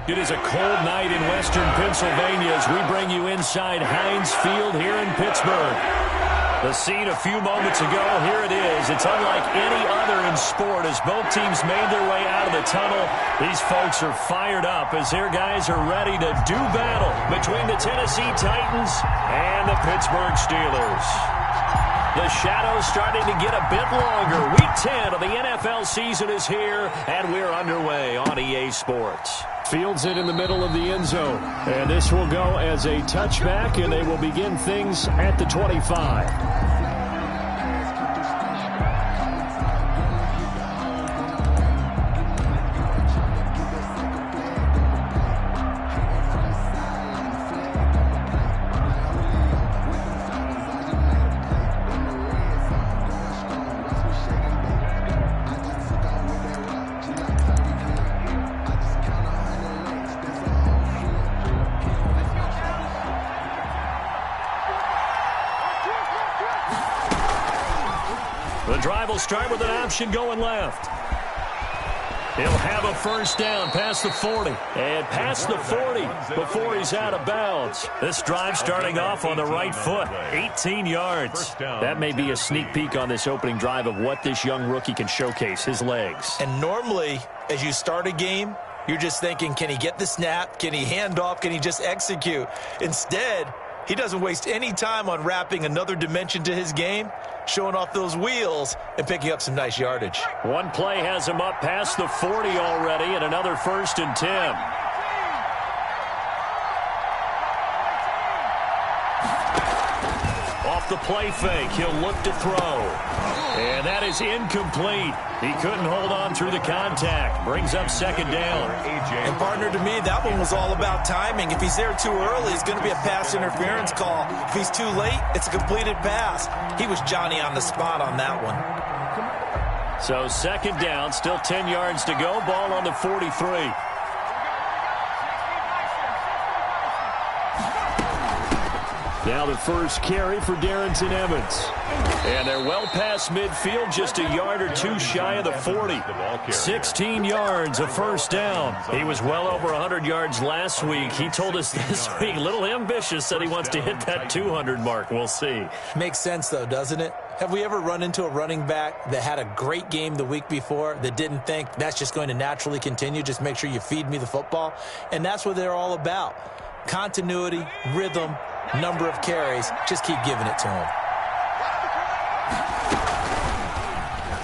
It is a cold night in western Pennsylvania as we bring you inside Heinz Field here in Pittsburgh. The scene a few moments ago, here it is. It's unlike any other in sport as both teams made their way out of the tunnel. These folks are fired up as their guys are ready to do battle between the Tennessee Titans and the Pittsburgh Steelers. The shadow's starting to get a bit longer. Week 10 of the NFL season is here, and we're underway on EA Sports. Fields it in the middle of the end zone. And this will go as a touchback, and they will begin things at the 25. The drive will start with an option going left. He'll have a first down past the 40. And past the 40 before he's out of bounds. This drive starting off on the right foot. 18 yards. That may be a sneak peek on this opening drive of what this young rookie can showcase, his legs. And normally, as you start a game, you're just thinking, can he get the snap? Can he hand off? Can he just execute? Instead, he doesn't waste any time on wrapping another dimension to his game, showing off those wheels and picking up some nice yardage. One play has him up past the 40 already, and another 1st and 10. Off the play fake, he'll look to throw. And that is incomplete. He couldn't hold on through the contact. Brings up 2nd down. And partner, to me, that one was all about timing. If he's there too early, it's going to be a pass interference call. If he's too late, it's a completed pass. He was Johnny on the spot on that one. So 2nd down, still 10 yards to go. Ball on the 43. Now the first carry for Darrington Evans. And they're well past midfield, just a yard or two shy of the 40. 16 yards, a first down. He was well over 100 yards last week. He told us this week, a little ambitious, said he wants to hit that 200 mark. We'll see. Makes sense, though, doesn't it? Have we ever run into a running back that had a great game the week before that didn't think that's just going to naturally continue? Just make sure you feed me the football. And that's what they're all about. Continuity, rhythm, number of carries. Just keep giving it to him.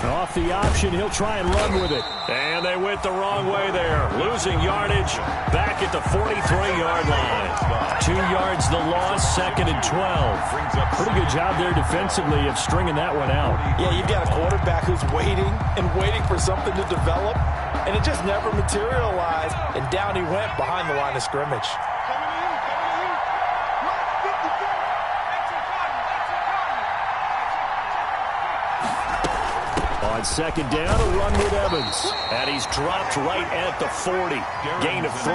Off the option, he'll try and run with it. And they went the wrong way there. Losing yardage back at the 43-yard line. 2 yards the loss, 2nd and 12. Pretty good job there defensively of stringing that one out. Yeah, you've got a quarterback who's waiting and waiting for something to develop, and it just never materialized, and down he went behind the line of scrimmage. On 2nd down, a run with Evans. And he's dropped right at the 40. Gain of 3.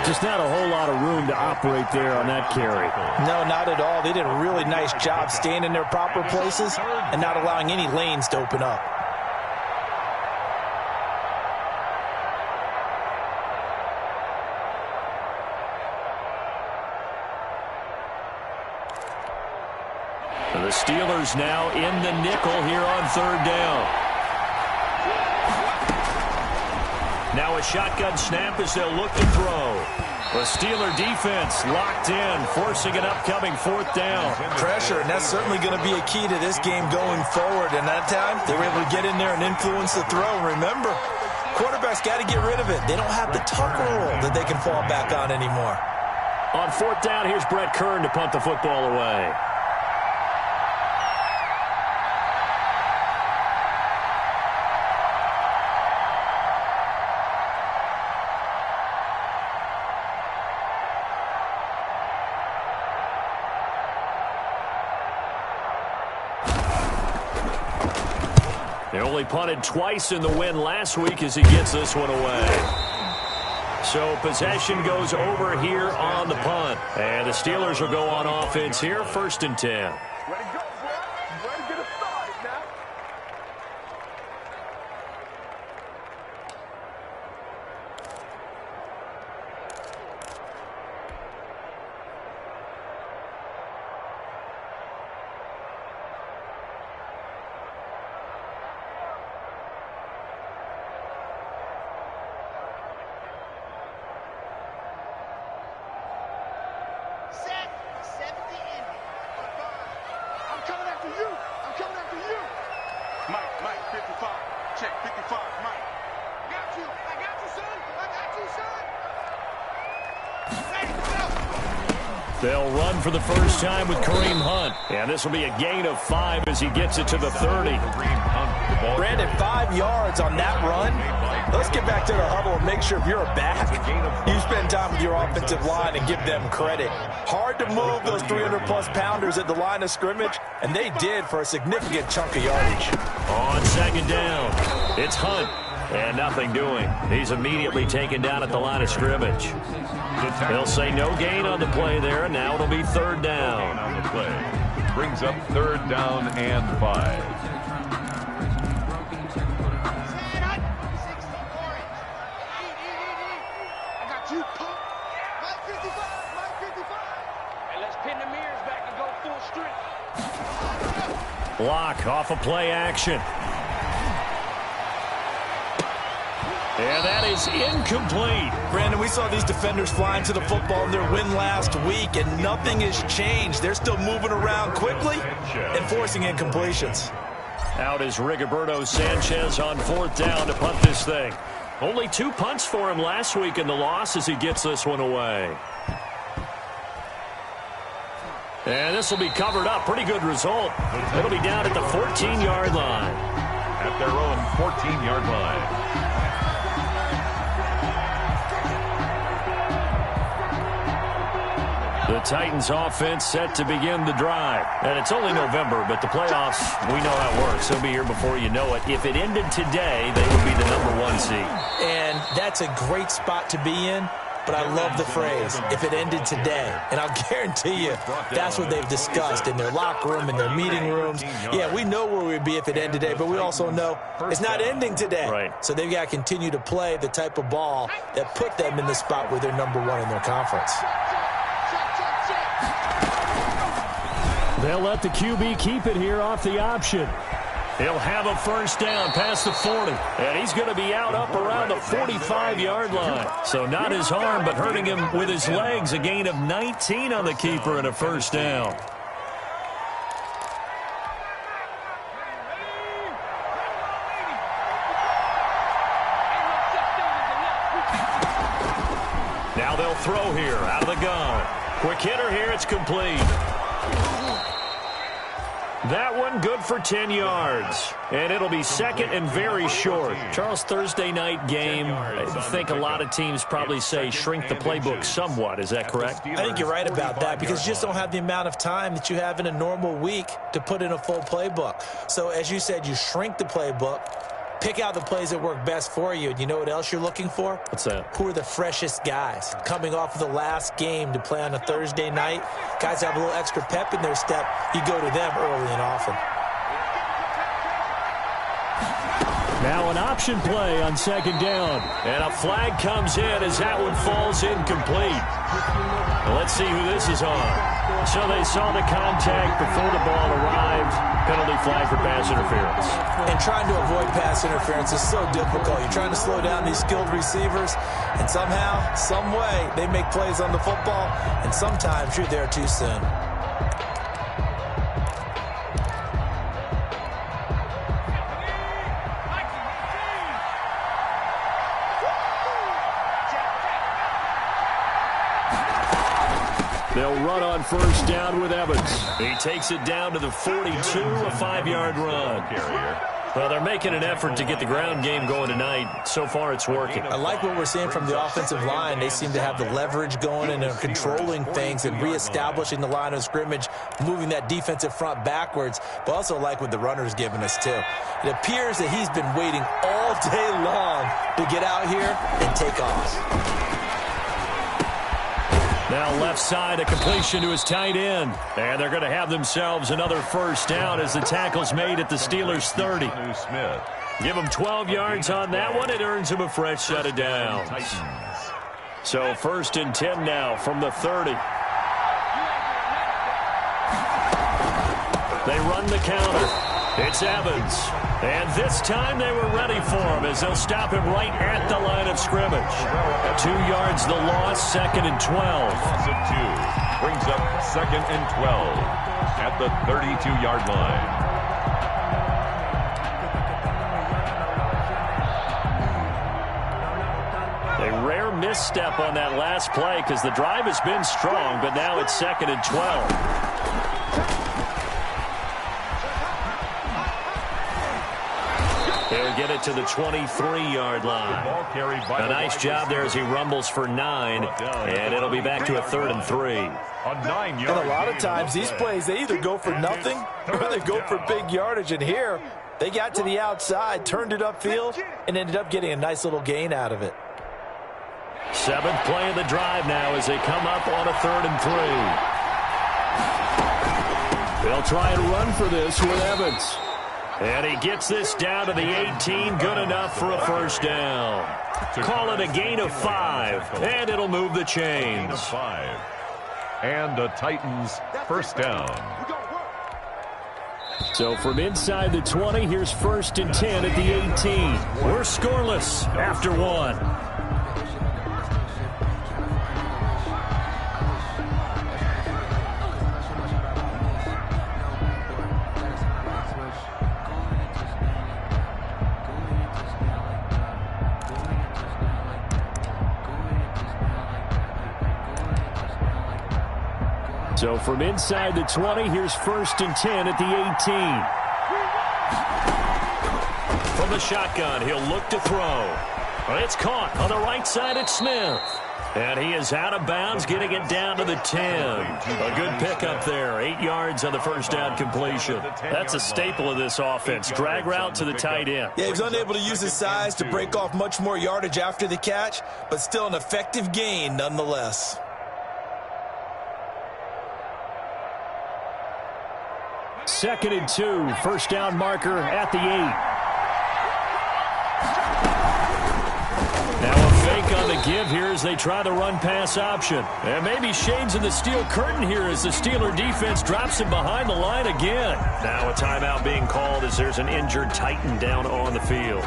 Just not a whole lot of room to operate there on that carry. No, not at all. They did a really nice job staying in their proper places and not allowing any lanes to open up. The Steelers now in the nickel here on 3rd down. Now a shotgun snap as they'll look to throw. The Steeler defense locked in, forcing an upcoming 4th down. Pressure, and that's certainly going to be a key to this game going forward. And that time, they were able to get in there and influence the throw. Remember, quarterbacks got to get rid of it. They don't have the tuck rule that they can fall back on anymore. On 4th down, here's Brett Kern to punt the football away. They only punted twice in the win last week as he gets this one away. So possession goes over here on the punt. And the Steelers will go on offense here, 1st and 10. Ready to go, bro. Ready to get it started now. They'll run for the first time with Kareem Hunt. And this will be a gain of 5 as he gets it to the 30. Brandon, 5 yards on that run. Let's get back to the huddle and make sure if you're a back, you spend time with your offensive line and give them credit. Hard to move those 300-plus pounders at the line of scrimmage, and they did for a significant chunk of yardage. On second down, it's Hunt, and nothing doing. He's immediately taken down at the line of scrimmage. They'll say no gain on the play there, and now it'll be third down. On the play. Brings up third down and 5. Block off of play action. And that is incomplete. Brandon, we saw these defenders flying to the football in their win last week, and nothing has changed. They're still moving around quickly and forcing incompletions. Out is Rigoberto Sanchez on fourth down to punt this thing. Only 2 punts for him last week in the loss as he gets this one away. And this will be covered up. Pretty good result. It'll be down at the 14-yard line. At their own 14-yard line. The Titans offense set to begin the drive. And it's only November, but the playoffs, we know how it works. They'll be here before you know it. If it ended today, they would be the #1 seed. And that's a great spot to be in. But I love the phrase, if it ended today. And I'll guarantee you that's what they've discussed in their locker room, in their meeting rooms. Yeah, we know where we'd be if it ended today, but we also know it's not ending today. Right. So they've got to continue to play the type of ball that put them in the spot where they're #1 in their conference. They'll let the QB keep it here off the option. He'll have a first down past the 40. And he's going to be out up around the 45-yard line. So not his arm, but hurting him with his legs. A gain of 19 on the keeper and a first down. Now they'll throw here out of the gun. Quick hitter here. It's complete. That one good for 10 yards. And it'll be second and very short. Charles, Thursday night game, I think a lot of teams probably say shrink the playbook somewhat. Is that correct? I think you're right about that because you just don't have the amount of time that you have in a normal week to put in a full playbook. So as you said, you shrink the playbook, pick out the plays that work best for you. And you know what else you're looking for? What's that? Who are the freshest guys coming off of the last game to play on a Thursday night? Guys have a little extra pep in their step. You go to them early and often. Now an option play on second down. And a flag comes in as that one falls incomplete. Well, let's see who this is on. So they saw the contact before the ball arrived. Penalty flag for pass interference. And trying to avoid pass interference is so difficult. You're trying to slow down these skilled receivers, and somehow, some way, they make plays on the football, and sometimes you're there too soon. They'll run on first down with Evans. He takes it down to the 42, a 5-yard run. Well, they're making an effort to get the ground game going tonight. So far, it's working. I like what we're seeing from the offensive line. They seem to have the leverage going and they're controlling things and reestablishing the line of scrimmage, moving that defensive front backwards, but also like what the runner's giving us, too. It appears that he's been waiting all day long to get out here and take off. Now left side, a completion to his tight end. And they're going to have themselves another first down as the tackle's made at the Steelers' 30. Give them 12 yards on that one. It earns them a fresh set of downs. So first and 10 now from the 30. They run the counter. It's Evans. And this time they were ready for him as they'll stop him right at the line of scrimmage. 2 yards the loss, second and 12. Loss of 2 brings up second and 12 at the 32-yard line. A rare misstep on that last play because the drive has been strong, but now it's 2nd and 12. He'll get it to the 23-yard line. A nice job there as he rumbles for 9, and it'll be back to a 3rd and 3. And a lot of times these plays, they either go for nothing or they go for big yardage. And here, they got to the outside, turned it upfield, and ended up getting a nice little gain out of it. 7th play of the drive now as they come up on a 3rd and 3. They'll try and run for this with Evans. And he gets this down to the 18, good enough for a first down. Call it a gain of 5, and it'll move the chains. And the Titans first down. So from inside the 20, here's 1st and 10 at the 18. We're scoreless after 1. So from inside the 20, here's 1st and 10 at the 18. From the shotgun, he'll look to throw. It's caught on the right side at Smith. And he is out of bounds, getting it down to the 10. A good pickup there. 8 yards on the first down completion. That's a staple of this offense. Drag route to the tight end. Yeah, he was unable to use his size to break off much more yardage after the catch, but still an effective gain nonetheless. 2nd and 2, first down marker at the 8. Now a fake on the give here as they try the run-pass option. And maybe shades in the steel curtain here as the Steeler defense drops him behind the line again. Now a timeout being called as there's an injured Titan down on the field.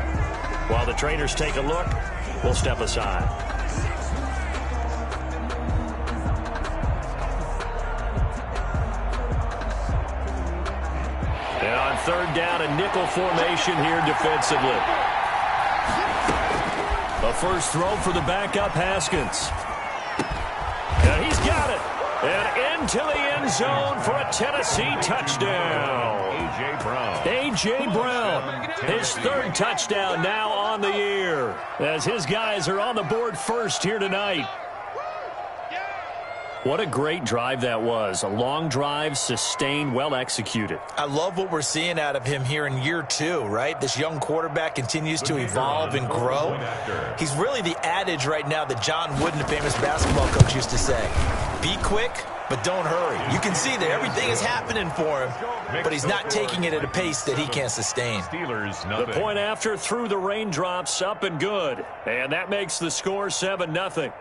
While the trainers take a look, we'll step aside. And on 3rd down, a nickel formation here defensively. A first throw for the backup, Haskins. And he's got it. And into the end zone for a Tennessee touchdown. A.J. Brown. A.J. Brown, his 3rd touchdown now on the year, as his guys are on the board first here tonight. What a great drive that was. A long drive, sustained, well executed. I love what we're seeing out of him here in year 2, right? This young quarterback continues to evolve and grow. He's really the adage right now that John Wooden, the famous basketball coach, used to say. Be quick, but don't hurry. You can see that everything is happening for him, but he's not taking it at a pace that he can't sustain. The point after through the raindrops, up and good. And that makes the score 7-0.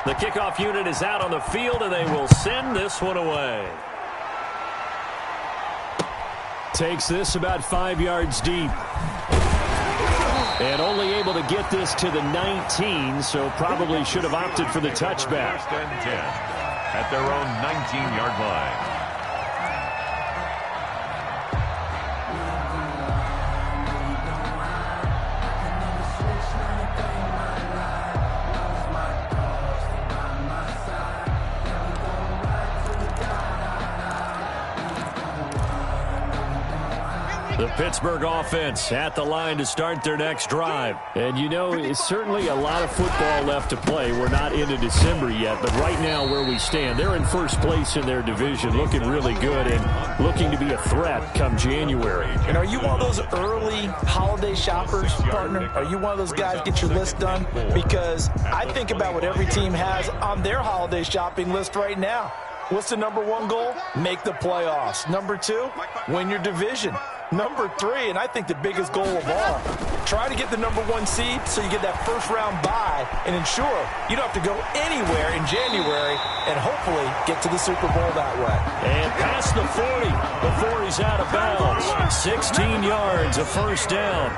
The kickoff unit is out on the field, and they will send this one away. Takes this about 5 yards deep. And only able to get this to the 19, so probably should have opted for the touchback. 1st and 10 at their own 19-yard line. The Pittsburgh offense at the line to start their next drive. And, you know, it's certainly a lot of football left to play. We're not into December yet, but right now where we stand, they're in first place in their division, looking really good and looking to be a threat come January. And are you one of those early holiday shoppers, partner? Are you one of those guys get your list done? Because I think about what every team has on their holiday shopping list right now. What's the number 1 goal? Make the playoffs. Number 2, win your division. Number 3, and I think the biggest goal of all, try to get the number 1 seed so you get that first-round bye and ensure you don't have to go anywhere in January and hopefully get to the Super Bowl that way. And past the 40 before he's out of bounds. 16 yards, a first down.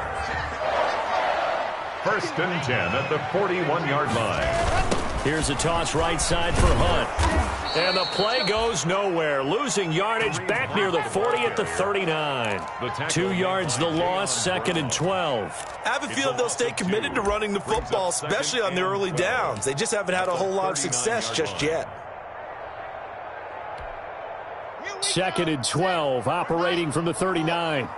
1st and 10 at the 41-yard line. Here's a toss right side for Hunt. And the play goes nowhere. Losing yardage back near the 40 at the 39. 2 yards the loss, 2nd and 12. I have a feeling they'll stay committed to running the football, especially on the early downs. They just haven't had a whole lot of success just yet. 2nd and 12, operating from the 39.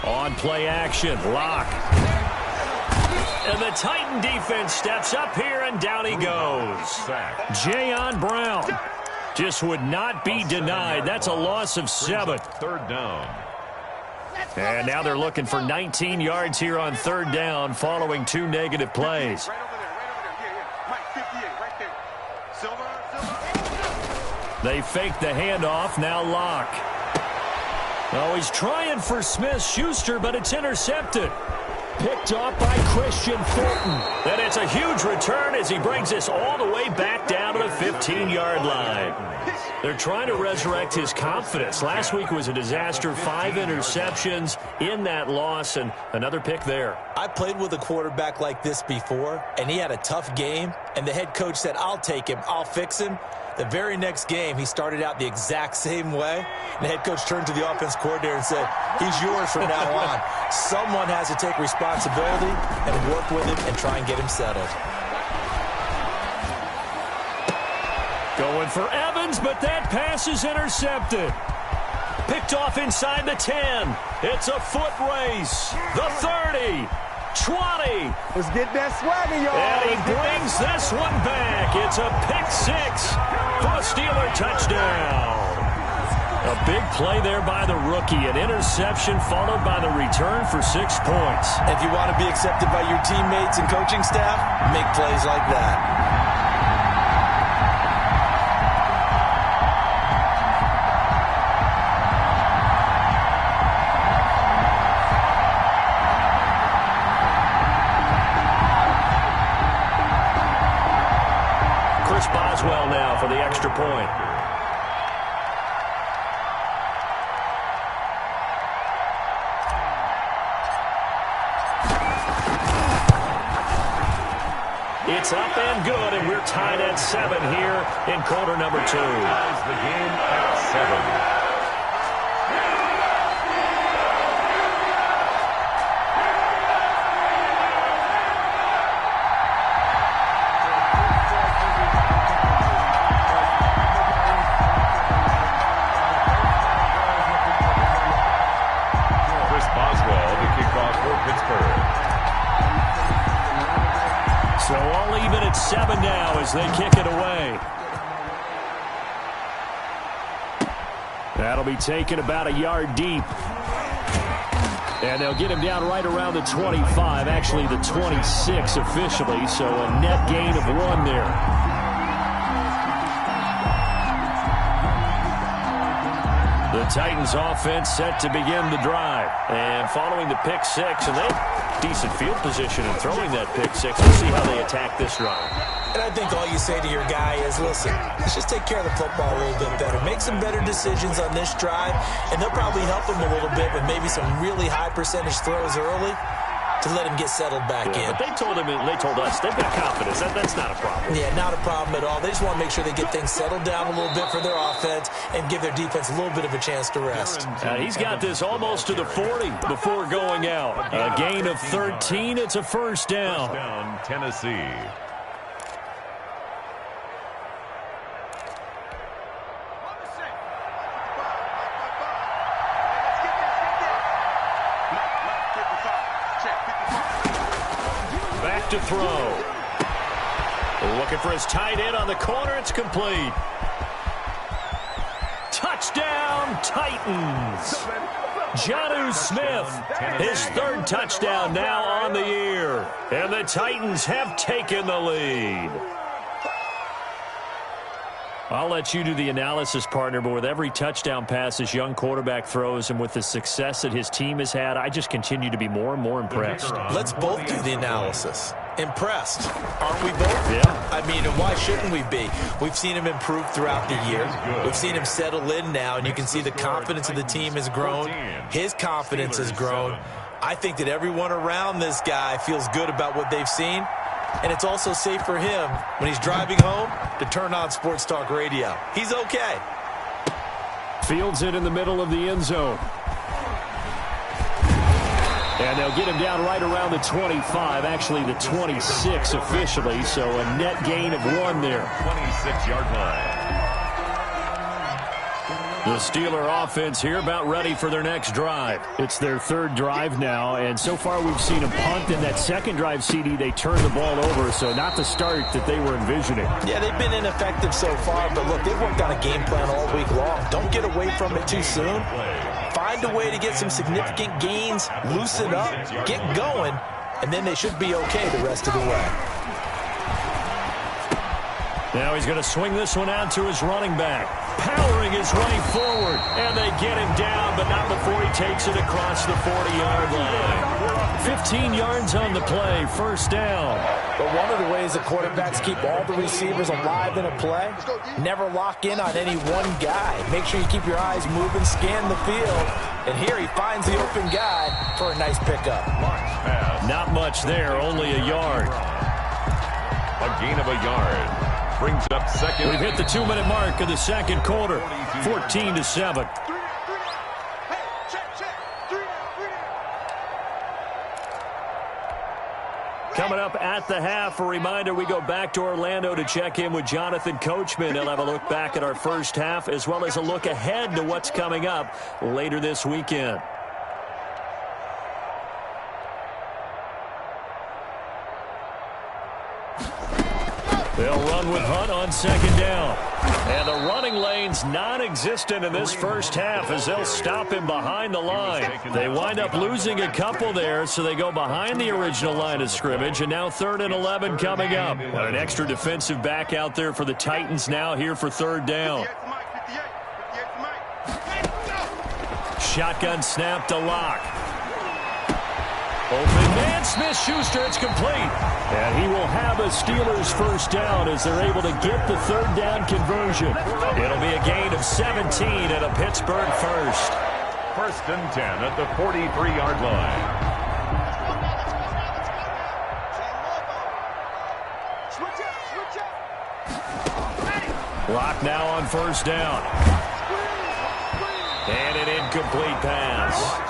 On play action, Locke. And the Titan defense steps up here, and down he goes. Jayon Brown just would not be denied. That's a loss of 7. 3rd down. And now they're looking for 19 yards here on 3rd down following 2 negative plays. They fake the handoff, now Locke. Oh, he's trying for Smith-Schuster, but it's intercepted. Picked off by Christian Fulton. And it's a huge return as he brings this all the way back down to the 15-yard line. They're trying to resurrect his confidence. Last week was a disaster, 5 interceptions in that loss, and another pick there. I played with a quarterback like this before, and he had a tough game, and the head coach said, I'll take him, I'll fix him. The very next game, he started out the exact same way. And the head coach turned to the offense coordinator and said, he's yours from now on. Someone has to take responsibility and work with him and try and get him settled. Going for Evans, but that pass is intercepted. Picked off inside the 10. It's a foot race. The 30. 20. Let's get that swagger, y'all. And he brings this one back. It's a pick 6 for a Steeler touchdown. A big play there by the rookie. An interception followed by the return for 6 points. If you want to be accepted by your teammates and coaching staff, make plays like that. Boswell now for the extra point. It's up and good, and we're tied at 7 here in quarter number 2. Ties the game at 7. So all even at 7 now as they kick it away. That'll be taken about a yard deep. And they'll get him down right around the 25, actually the 26 officially, so a net gain of 1 there. The Titans offense set to begin the drive. And following the pick 6, and they have decent field position in throwing that pick 6. We'll see how they attack this drive. And I think all you say to your guy is, listen, let's just take care of the football a little bit better. Make some better decisions on this drive, and they'll probably help him a little bit with maybe some really high percentage throws early to let him get settled back in. But they told us they've got confidence. That's not a problem. Yeah, not a problem at all. They just want to make sure they get things settled down a little bit for their offense and give their defense a little bit of a chance to rest. He's got this almost to the 40 before going out. A gain of 13. It's a first down. First down, Tennessee. Back to throw. Looking for his tight end on the corner. It's complete. Touchdown, Titans. Jonnu Smith, his 3rd touchdown now on the year. And the Titans have taken the lead. I'll let you do the analysis, partner, but with every touchdown pass this young quarterback throws and with the success that his team has had, I just continue to be more and more impressed. Let's both do the analysis. Impressed. Aren't we both? Yeah. I mean, and why shouldn't we be? We've seen him improve throughout the year. We've seen him settle in now, and you can see the confidence of the team has grown. His confidence has grown. I think that everyone around this guy feels good about what they've seen, and it's also safe for him when he's driving home to turn on Sports Talk Radio. He's okay. Fields it in the middle of the end zone. And they'll get him down right around the 25, actually the 26 officially, so a net gain of 1 there. 26-yard line. The Steeler offense here about ready for their next drive. It's their 3rd drive now, and so far we've seen them punt. In that 2nd drive, CD, they turned the ball over, so not the start that they were envisioning. Yeah, they've been ineffective so far, but look, they've worked on a game plan all week long. Don't get away from it too soon. Find a way to get some significant gains, loosen up, get going, and then they should be okay the rest of the way. Now he's going to swing this one out to his running back. Powering his way forward, and they get him down, but not before he takes it across the 40-yard line. 15 yards on the play, first down. But one of the ways that quarterbacks keep all the receivers alive in a play, never lock in on any one guy. Make sure you keep your eyes moving, scan the field, and here he finds the open guy for a nice pickup. Not much there, only a yard. A gain of a yard. Brings up second. We've hit the 2-minute mark of the 2nd quarter, 14-7. Coming up at the half, a reminder, we go back to Orlando to check in with Jonathan Coachman. He'll have a look back at our first half as well as a look ahead to what's coming up later this weekend. They'll run with Hunt on 2nd down. And the running lane's non-existent in this first half as they'll stop him behind the line. They wind up losing a couple there, so they go behind the original line of scrimmage, and now 3rd and 11 coming up. An extra defensive back out there for the Titans now here for 3rd down. Shotgun snap to Locke. Open man, Smith-Schuster, it's complete. And he will have a Steelers first down as they're able to get the 3rd down conversion. It'll be a gain of 17 and a Pittsburgh first. 1st and 10 at the 43-yard line. Lock now on 1st down. And an incomplete pass.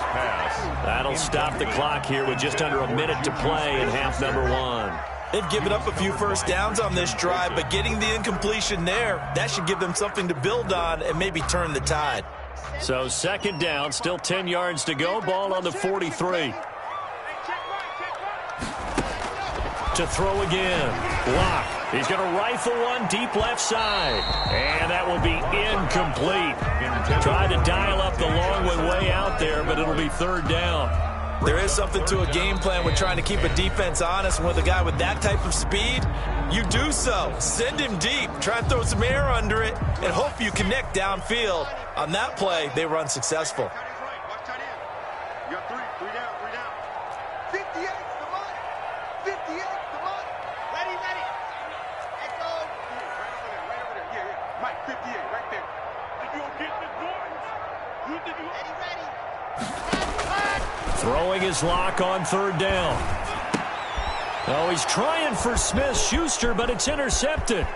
That'll stop the clock here with just under a minute to play in half number 1. They've given up a few first downs on this drive, but getting the incompletion there, that should give them something to build on and maybe turn the tide. So 2nd down, still 10 yards to go, ball on the 43. To throw again. Lock. He's going to rifle one deep left side. And that will be incomplete. Tried to dial up the long one way out there, but it'll be 3rd down. There is something to a game plan with trying to keep a defense honest. And with a guy with that type of speed, you do so. Send him deep. Try and throw some air under it and hope you connect downfield. On that play, they were unsuccessful. You got three down. 58 the money. 58 the money. Ready. Let's go. Right over there. Yeah. Mike, 58 right there. Did you get the Jordans? You did you? Ready. Throwing his Lock on 3rd down. Oh, he's trying for Smith-Schuster, but it's intercepted.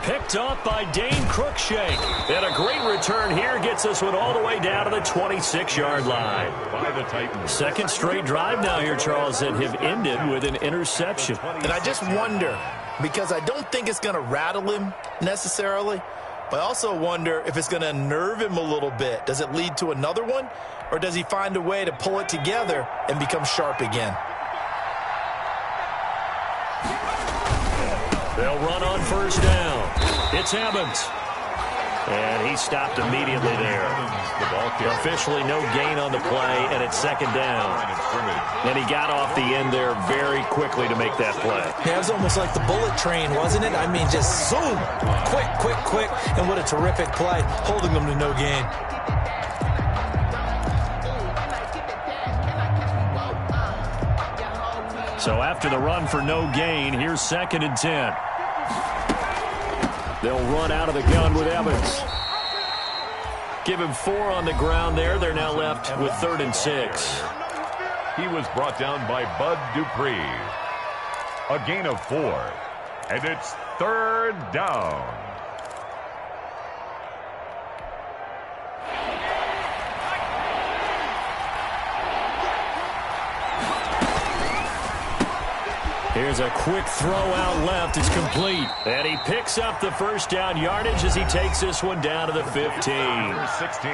Picked up by Dane Cruikshank. And a great return here gets us one all the way down to the 26-yard line. By the Titans. 2nd straight drive now here, Charles, that have ended with an interception. And I just wonder, because I don't think it's going to rattle him necessarily, but I also wonder if it's going to unnerve him a little bit. Does it lead to another one, or does he find a way to pull it together and become sharp again? They'll run on 1st down. It's Evans. And he stopped immediately there. Officially no gain on the play, and it's 2nd down. And he got off the end there very quickly to make that play. Yeah, it was almost like the bullet train, wasn't it? I mean, just zoom. Quick. And what a terrific play, holding them to no gain. So after the run for no gain, here's 2nd and 10. They'll run out of the gun with Evans. Give him 4 on the ground there. They're now left with 3rd and 6. He was brought down by Bud Dupree. A gain of 4. And it's 3rd down. Here's a quick throw out left. It's complete. And he picks up the first down yardage as he takes this one down to the 15. 16.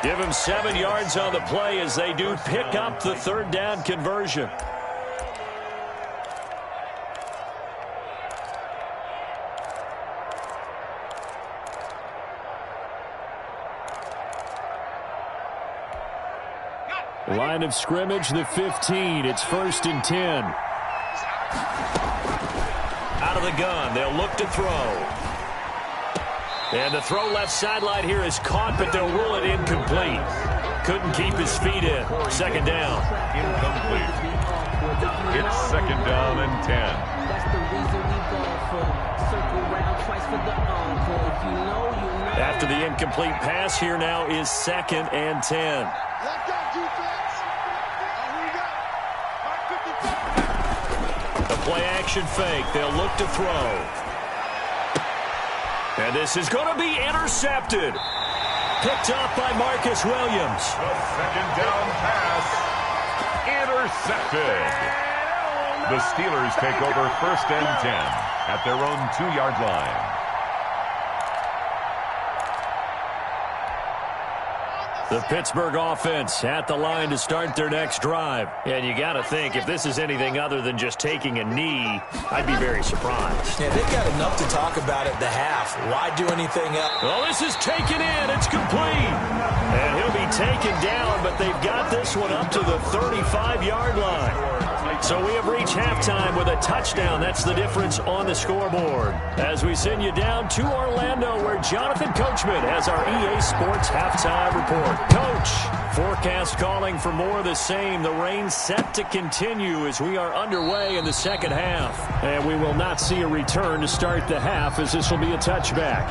Give him 7 yards on the play as they do pick up the 3rd down conversion. Line of scrimmage, the 15. It's 1st and 10. Out of the gun. They'll look to throw. And the throw left sideline here is caught, but they'll rule it incomplete. Couldn't keep his feet in. 2nd down. Incomplete. It's 2nd down and 10. That's the reason we go for circle round twice for the encore. If you know, you know. After the incomplete pass, here now is 2nd and 10. Left out defense. Here we go. The play action fake. They'll look to throw. And this is going to be intercepted. Picked off by Marcus Williams. The 2nd down pass. Intercepted. The Steelers take over 1st and 10 at their own 2-yard line. The Pittsburgh offense at the line to start their next drive. And you got to think, if this is anything other than just taking a knee, I'd be very surprised. Yeah, they've got enough to talk about at the half. Why do anything else? Well, this is taken in. It's complete. And he'll be taken down, but they've got this one up to the 35-yard line. So we have reached halftime with a touchdown. That's the difference on the scoreboard. As we send you down to Orlando, where Jonathan Coachman has our EA Sports halftime report. Coach, forecast calling for more of the same. The rain set to continue as we are underway in the 2nd half. And we will not see a return to start the half, as this will be a touchback.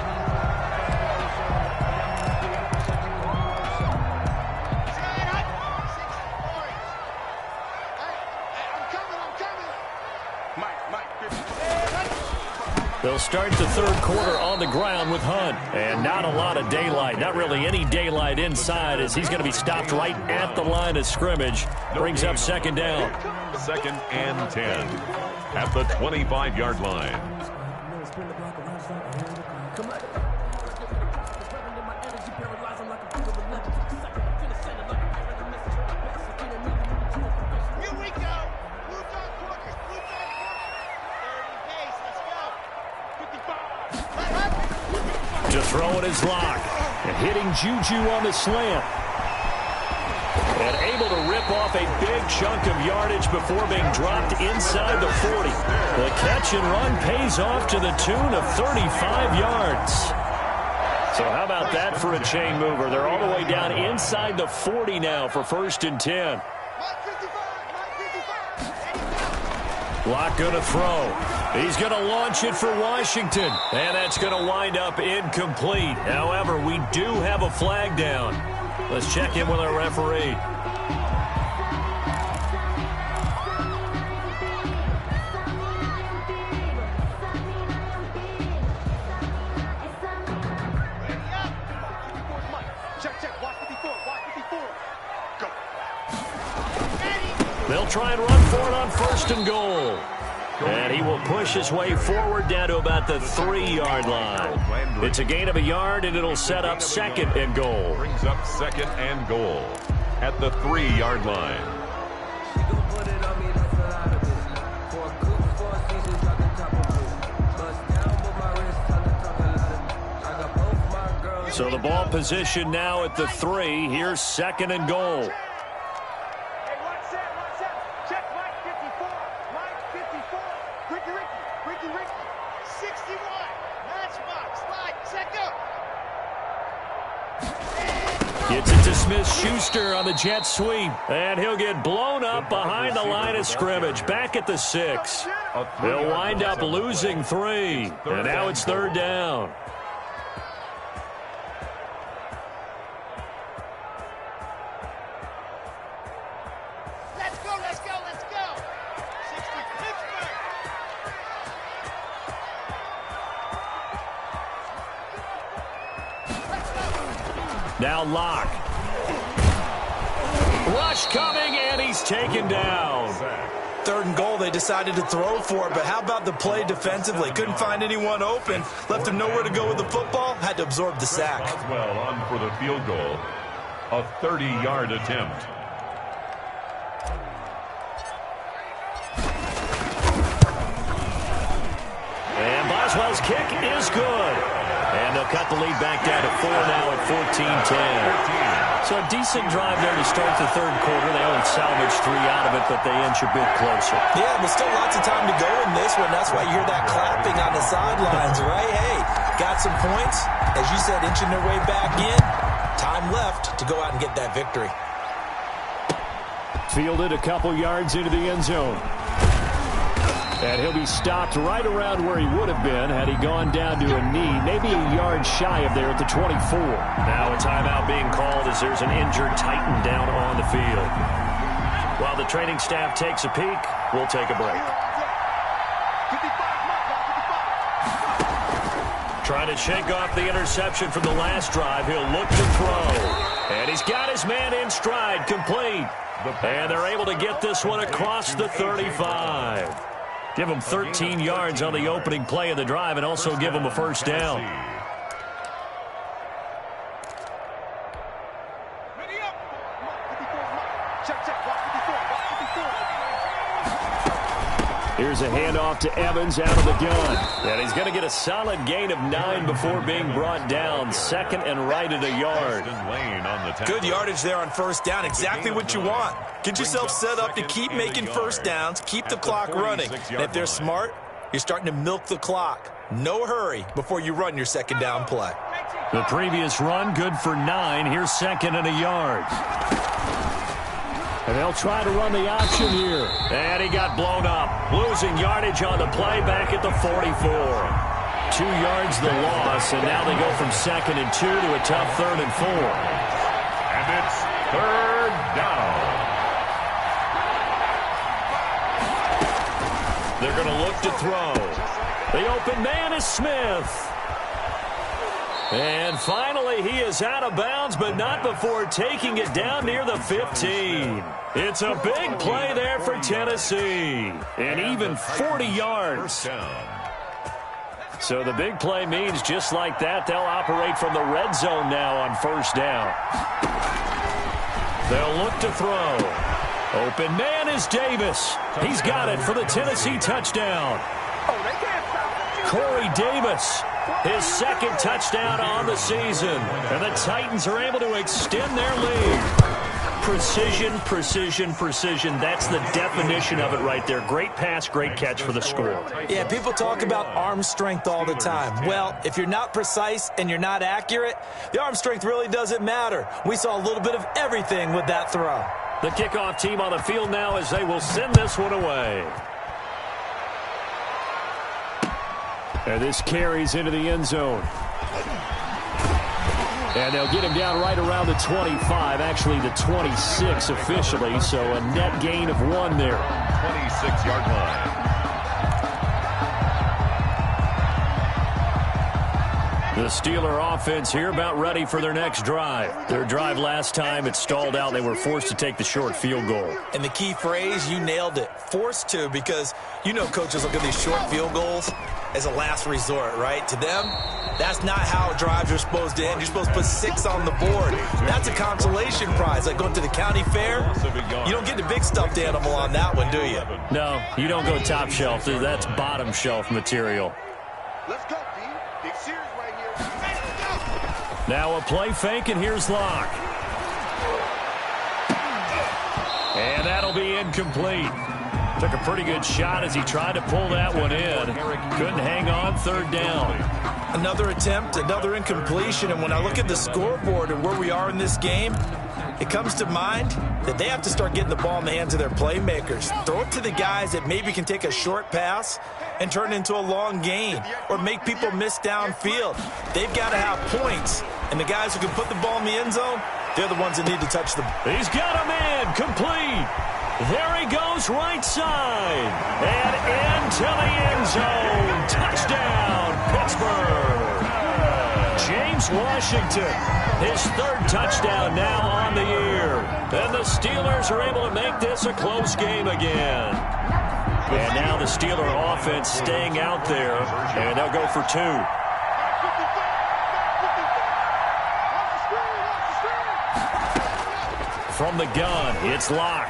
They'll start the 3rd quarter on the ground with Hunt. And not a lot of daylight. Not really any daylight inside, as he's going to be stopped right at the line of scrimmage. Brings up 2nd down. 2nd and 10 at the 25-yard line. To throw it is Locke. And hitting Juju on the slant. And able to rip off a big chunk of yardage before being dropped inside the 40. The catch and run pays off to the tune of 35 yards. So how about that for a chain mover? They're all the way down inside the 40 now for 1st and 10. Locke going to throw. He's going to launch it for Washington. And that's going to wind up incomplete. However, we do have a flag down. Let's check in with our referee. They'll try and run for it on 1st and goal. And he will push his way forward down to about the 3-yard line. It's a gain of a yard, and it'll set up 2nd and goal. Brings up 2nd and goal at the 3-yard line. So the ball position now at the 3. Here's 2nd and goal. Gets it to Smith-Schuster on the jet sweep. And he'll get blown up behind the line of scrimmage. Back at the 6. They'll wind up losing 3. And now it's 3rd down. Now Locke. Rush coming, and he's taken down. 3rd and goal, they decided to throw for it, but how about the play defensively? Couldn't find anyone open, left him nowhere to go with the football, had to absorb the sack. Well, on for the field goal, a 30-yard attempt. And Boswell's kick is good. And they'll cut the lead back down to 4 now at 14-10. So a decent drive there to start the 3rd quarter. They only salvaged 3 out of it, but they inch a bit closer. Yeah, but still lots of time to go in this one. That's why you hear that clapping on the sidelines, right? Hey, got some points. As you said, inching their way back in. Time left to go out and get that victory. Fielded a couple yards into the end zone. And he'll be stopped right around where he would have been had he gone down to a knee, maybe a yard shy of there at the 24. Now a timeout being called as there's an injured Titan down on the field. While the training staff takes a peek, we'll take a break. Trying to shake off the interception from the last drive. He'll look to throw. And he's got his man in stride, complete. And they're able to get this one across the 35. Give him 13 yards on the opening play of the drive and also give him a first down. Here's a handoff to Evans out of the gun. And he's going to get a solid gain of 9 before being brought down. 2nd and right at a yard. Good yardage there on first down. Exactly what you want. Get yourself set up to keep making first downs, keep the clock running. And if they're smart, you're starting to milk the clock. No hurry before you run your 2nd down play. The previous run, good for 9. Here's 2nd and a yard. And they'll try to run the option here. And he got blown up. Losing yardage on the play back at the 44. 2 yards the loss, and now they go from 2nd and 2 to a tough 3rd and 4. And it's 3rd down. They're going to look to throw. The open man is Smith. And finally, he is out of bounds, but not before taking it down near the 15. It's a big play there for Tennessee. And even 40 yards. So the big play means just like that, they'll operate from the red zone now on first down. They'll look to throw. Open man is Davis. He's got it for the Tennessee touchdown. Corey Davis, his 2nd touchdown on the season. And the Titans are able to extend their lead. Precision, precision, precision. That's the definition of it right there. Great pass, great catch for the score. Yeah, people talk about arm strength all the time. Well, if you're not precise and you're not accurate, the arm strength really doesn't matter. We saw a little bit of everything with that throw. The kickoff team on the field now as they will send this one away. And this carries into the end zone. And they'll get him down right around the 25, actually the 26 officially, so a net gain of 1 there. 26-yard line. The Steeler offense here about ready for their next drive. Their drive last time, it stalled out. They were forced to take the short field goal. And the key phrase, you nailed it, forced to, because you know coaches look at these short field goals as a last resort, right? To them, that's not how drives are supposed to end. You're supposed to put 6 on the board. That's a consolation prize, like going to the county fair. You don't get the big stuffed animal on that one, do you? No, you don't go top shelf. That's bottom shelf material. Let's go, D. Big series right here. Now a play fake, and here's Locke. And that'll be incomplete. Took a pretty good shot as he tried to pull that one in. Couldn't hang on, 3rd down. Another attempt, another incompletion, and when I look at the scoreboard and where we are in this game, it comes to mind that they have to start getting the ball in the hands of their playmakers. Throw it to the guys that maybe can take a short pass and turn it into a long gain or make people miss downfield. They've got to have points, and the guys who can put the ball in the end zone, they're the ones that need to touch the ball. He's got him in, complete. There he goes, right side. And into the end zone. Touchdown, Pittsburgh. James James Washington. His third touchdown now on the year. And the Steelers are able to make this a close game again. And now the Steeler offense staying out there, and they'll go for 2. From the gun, it's Locke.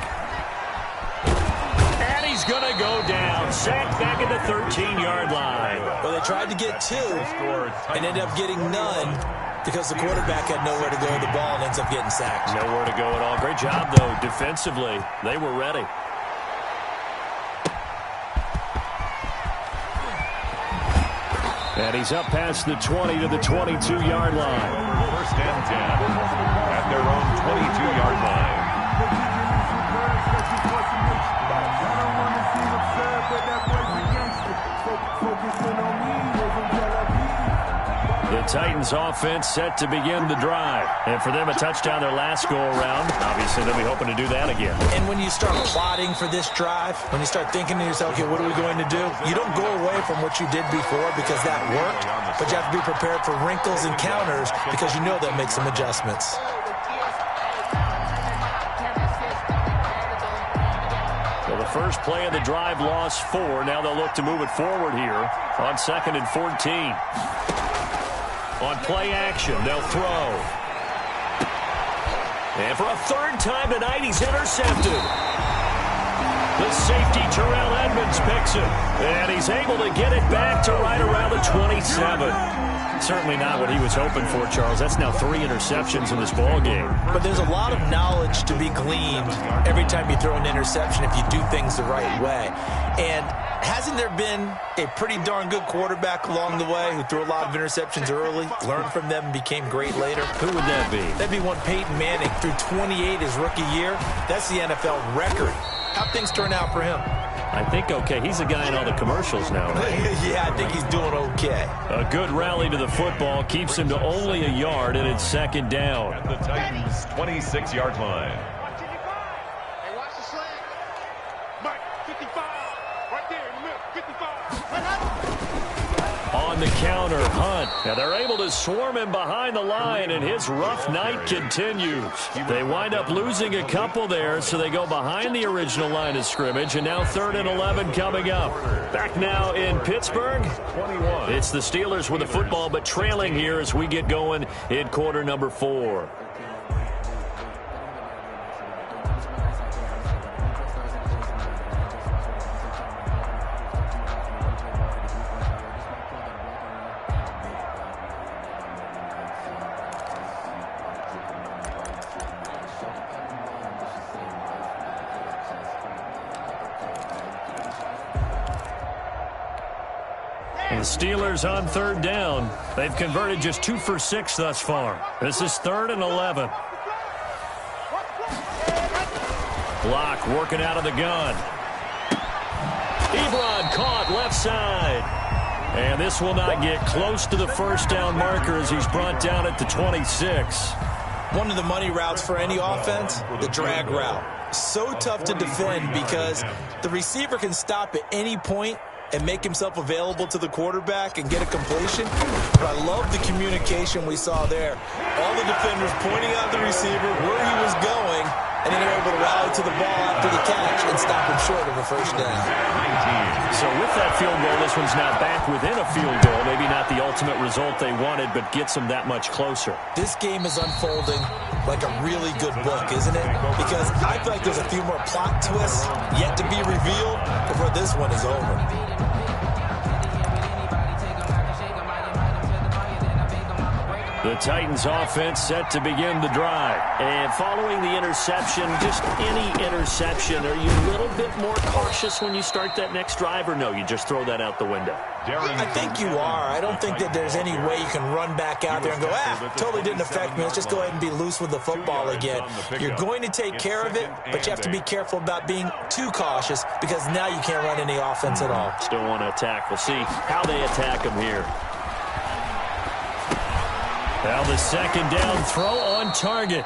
And he's going to go down. Sacked back at the 13-yard line. Well, they tried to get 2 and ended up getting none because the quarterback had nowhere to go with the ball and ends up getting sacked. Nowhere to go at all. Great job, though, defensively. They were ready. And he's up past the 20 to the 22-yard line. First and 10 at their own 22-yard line. The Titans offense set to begin the drive. And for them, a touchdown their last go-around. Obviously, they'll be hoping to do that again. And when you start plotting for this drive, when you start thinking to yourself, okay, what are we going to do? You don't go away from what you did before because that worked, but you have to be prepared for wrinkles and counters because you know that makes some adjustments. Well, the first play of the drive lost 4. Now they'll look to move it forward here on 2nd and 14. On play action, they'll throw. And for a third time tonight, he's intercepted. The safety, Terrell Edmonds, picks it. And he's able to get it back to right around the 27. Certainly not what he was hoping for, Charles. That's now 3 interceptions in this ball game. But there's a lot of knowledge to be gleaned every time you throw an interception if you do things the right way. And hasn't there been a pretty darn good quarterback along the way who threw a lot of interceptions early, learned from them, and became great later? Who would that be? That'd be one Peyton Manning. Threw 28 his rookie year. That's the NFL record. How'd things turn out for him? I think okay. He's a guy in all the commercials now. Yeah, I think he's doing okay. A good rally to the football keeps him to only a yard, and it's 2nd down. At the Titans' 26-yard line. Hey, watch the slant. Mike, 55. Right there in the middle, 55. On the counter, Hunt. Now they're able to swarm him behind the line, and his rough night continues. They wind up losing a couple there, so they go behind the original line of scrimmage, and now 3rd and 11 coming up. Back now in Pittsburgh. It's the Steelers with the football, but trailing here as we get going in quarter number 4. The Steelers on 3rd down. They've converted just 2 for 6 thus far. This is 3rd and 11. Block working out of the gun. Ebron caught left side. And this will not get close to the first down marker as he's brought down at the 26. One of the money routes for any offense, the drag route. So tough to defend because the receiver can stop at any point and make himself available to the quarterback and get a completion. But I love the communication we saw there. All the defenders pointing out the receiver, where he was going, and then they're able to rally to the ball after the catch and stop him short of a first down. So with that field goal, this one's now back within a field goal. Maybe not the ultimate result they wanted, but gets them that much closer. This game is unfolding like a really good book, isn't it? Because I feel like there's a few more plot twists yet to be revealed before this one is over. The Titans offense set to begin the drive. And following the interception, just any interception, are you a little bit more cautious when you start that next drive, or no, you just throw that out the window? I think you are. I don't think that there's any way you can run back out there and go, totally didn't affect me. Let's just go ahead and be loose with the football again. You're going to take care of it, but you have to be careful about being too cautious because now you can't run any offense at all. Still want to attack. We'll see how they attack them here. Now the 2nd down throw on target.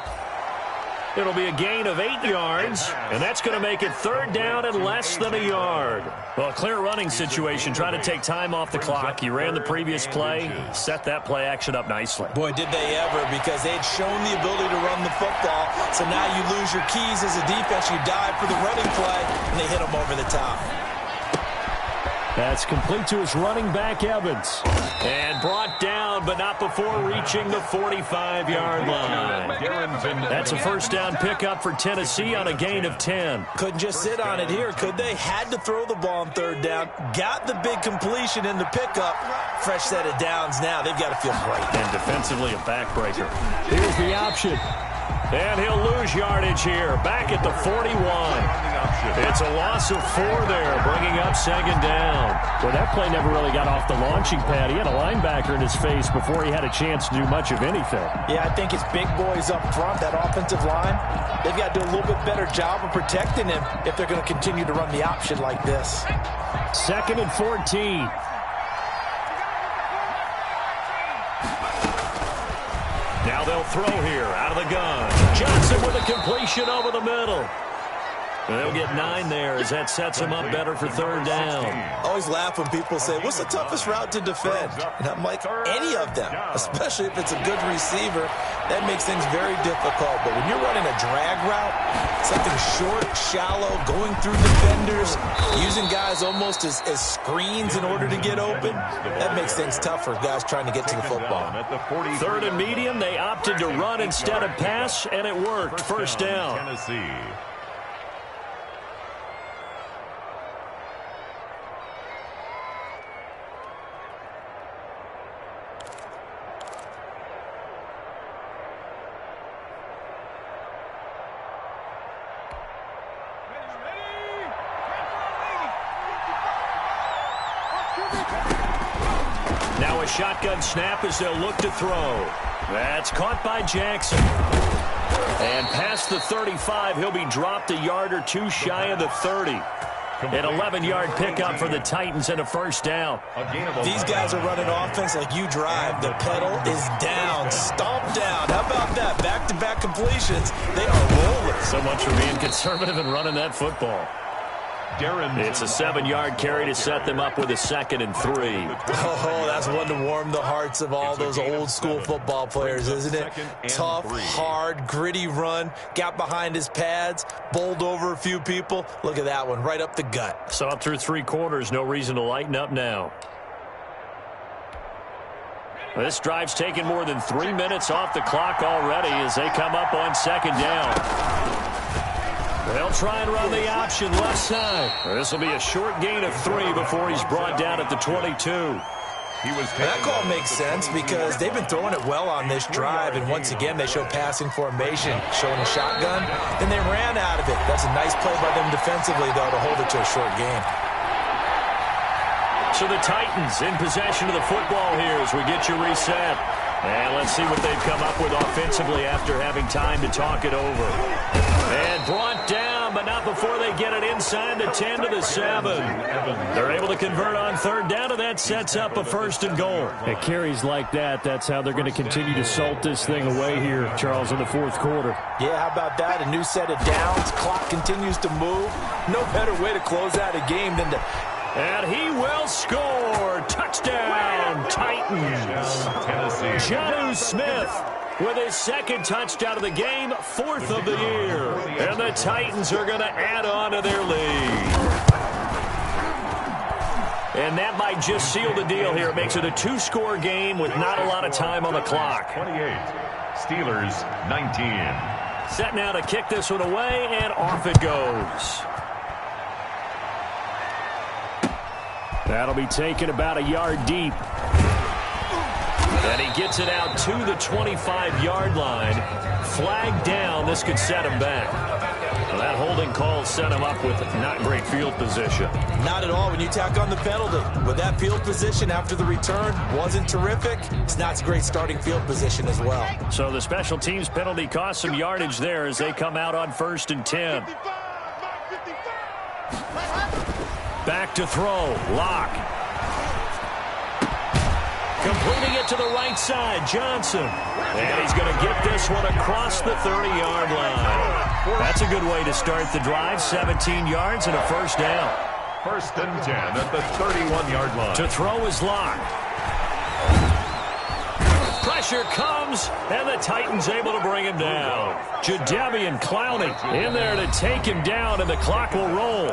It'll be a gain of 8 yards, and that's going to make it 3rd down and less than a yard. Well, a clear running situation, trying to take time off the clock. You ran the previous play, set that play action up nicely. Boy, did they ever, because they had shown the ability to run the football. So now you lose your keys as a defense. You dive for the running play, and they hit them over the top. That's complete to his running back, Evans. And brought down, but not before reaching the 45-yard line. That's a first down pickup for Tennessee on a gain of 10. Couldn't just sit on it here, could they? Had to throw the ball on 3rd down. Got the big completion in the pickup. Fresh set of downs now. They've got to feel great. And defensively, a backbreaker. Here's the option. And he'll lose yardage here. Back at the 41. It's a loss of 4 there, bringing up 2nd down. Well, that play never really got off the launching pad. He had a linebacker in his face before he had a chance to do much of anything. Yeah, I think it's big boys up front, that offensive line. They've got to do a little bit better job of protecting him if they're going to continue to run the option like this. 2nd and 14. Now they'll throw here out of the gun. Johnson with a completion over the middle. They'll get 9 there as that sets him up better for 3rd down. I always laugh when people say, what's the toughest route to defend? And I'm like, any of them, especially if it's a good receiver. That makes things very difficult. But when you're running a drag route, something short, shallow, going through defenders, using guys almost as screens in order to get open, that makes things tough for guys trying to get to the football. 3rd and medium, they opted to run instead of pass, and it worked. First down. Tennessee. Now a shotgun snap as they'll look to throw. That's caught by Jackson. And past the 35, he'll be dropped a yard or 2 shy of the 30. An 11-yard pickup for the Titans and a first down. These guys are running offense like you drive. The pedal is down, stomped down. How about that? Back-to-back completions. They are rolling. So much for being conservative and running that football. It's a 7-yard carry to set them up with a 2nd and 3. Oh, that's one to warm the hearts of all those old-school football players, isn't it? Tough, hard, gritty run. Got behind his pads, bowled over a few people. Look at that one, right up the gut. So up through 3 quarters, no reason to lighten up now. This drive's taken more than 3 minutes off the clock already as they come up on 2nd down. They'll try and run the option left side. This will be a short gain of 3 before he's brought down at the 22. That call makes sense because they've been throwing it well on this drive, and once again they show passing formation, showing a shotgun, and they ran out of it. That's a nice play by them defensively, though, to hold it to a short gain. So the Titans in possession of the football here as we get you reset. And let's see what they've come up with offensively after having time to talk it over. And brought down, but not before they get it inside the 10 to the 7. They're able to convert on 3rd down, and that sets up a 1st and goal. At carries like that, that's how they're going to continue to salt this thing away here, Charles, in the 4th quarter. Yeah, how about that? A new set of downs. Clock continues to move. No better way to close out a game than to... And he will score. Touchdown, Titans. Jonnu Smith with his 2nd touchdown of the game, 4th of the year. And the Titans are going to add on to their lead. And that might just seal the deal here. It makes it a 2-score game with not a lot of time on the clock. 28, Steelers 19. Set now to kick this one away, and off it goes. That'll be taken about a yard deep. And he gets it out to the 25-yard line. Flag down. This could set him back. Well, that holding call set him up with not great field position. Not at all when you tack on the penalty. With that field position after the return wasn't terrific. It's not a great starting field position as well. So the special teams penalty cost some yardage there as they come out on 1st and 10. Back to throw. Lock. Completing it to the right side, Johnson. And he's going to get this one across the 30-yard line. That's a good way to start the drive. 17 yards and a first down. First and 10 at the 31-yard line. To throw is Locke. Pressure comes, and the Titans able to bring him down. Jadeveon Clowney in there to take him down, and the clock will roll.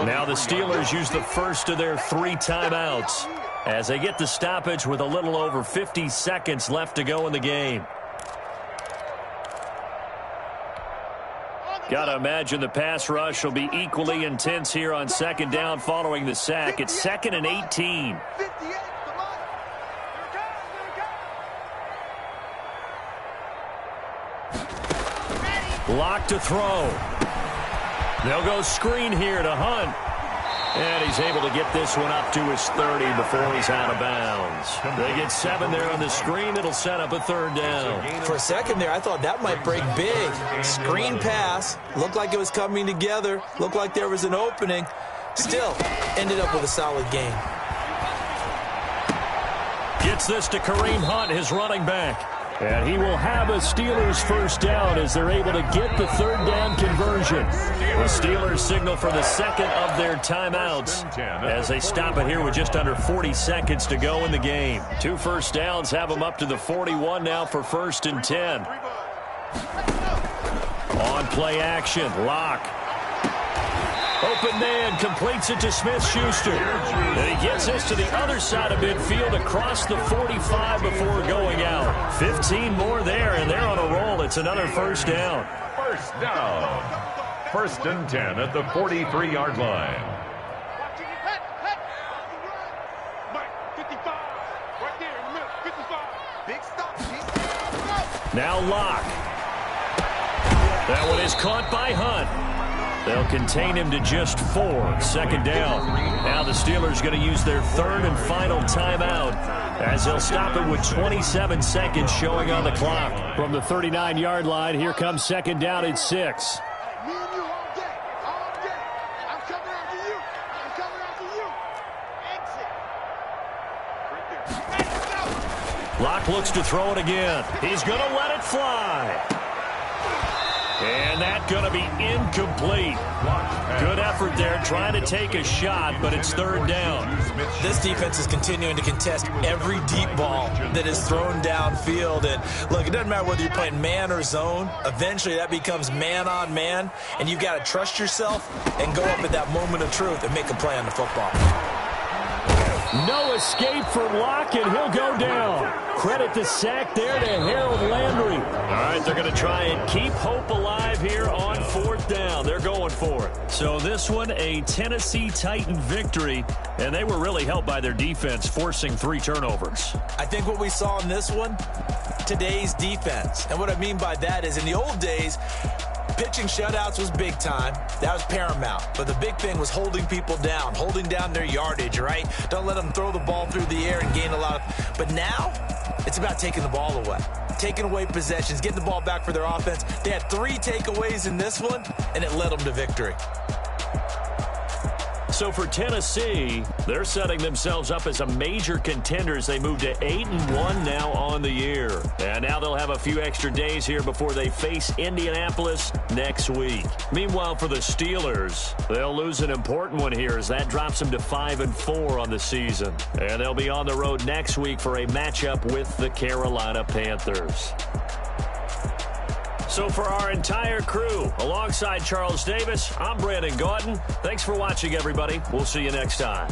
Now the Steelers use the first of their 3 timeouts as they get the stoppage with a little over 50 seconds left to go in the game. Got to imagine the pass rush will be equally intense here on second down following the sack. It's 2nd and 18. Locke to throw. They'll go screen here to Hunt. And he's able to get this one up to his 30 before he's out of bounds. They get 7 there on the screen. It'll set up a 3rd down. For a second there, I thought that might break big. Screen pass. Looked like it was coming together. Looked like there was an opening. Still, ended up with a solid game. Gets this to Kareem Hunt, his running back. And he will have a Steelers first down as they're able to get the 3rd down conversion. The Steelers signal for the 2nd of their timeouts as they stop it here with just under 40 seconds to go in the game. 2 first downs have them up to the 41 now for 1st and 10. On play action, Locke. Open man, completes it to Smith-Schuster. And he gets this to the other side of midfield across the 45 before going out. 15 more there, and they're on a roll. It's another first down. First down. 1st and 10 at the 43-yard line. Now Locke. That one is caught by Hunt. They'll contain him to just 4. 2nd down. Now the Steelers going to use their 3rd and final timeout as they'll stop it with 27 seconds showing on the clock. From the 39-yard line, here comes 2nd down at 6. Locke looks to throw it again. He's going to let it fly. And that's going to be incomplete. Good effort there trying to take a shot, but it's 3rd down. This defense is continuing to contest every deep ball that is thrown downfield. And look, it doesn't matter whether you're playing man or zone. Eventually that becomes man on man, and you've got to trust yourself and go up at that moment of truth and make a play on the football. No escape from Locke, and he'll go down. Credit the sack there to Harold Landry. All right, they're going to try and keep hope alive here on 4th down. They're going for it. So this one, a Tennessee Titan victory, and they were really helped by their defense, forcing 3 turnovers. I think what we saw in this one, today's defense. And what I mean by that is in the old days, pitching shutouts was big time. That was paramount. But the big thing was holding people down, holding down their yardage, right? Don't let them throw the ball through the air and gain a lot of... But now, it's about taking the ball away. Taking away possessions, getting the ball back for their offense. They had 3 takeaways in this one, and it led them to victory. So for Tennessee, they're setting themselves up as a major contender as they move to 8-1 now on the year. And now they'll have a few extra days here before they face Indianapolis next week. Meanwhile, for the Steelers, they'll lose an important one here as that drops them to 5-4 on the season. And they'll be on the road next week for a matchup with the Carolina Panthers. So for our entire crew, alongside Charles Davis, I'm Brandon Gautin. Thanks for watching, everybody. We'll see you next time.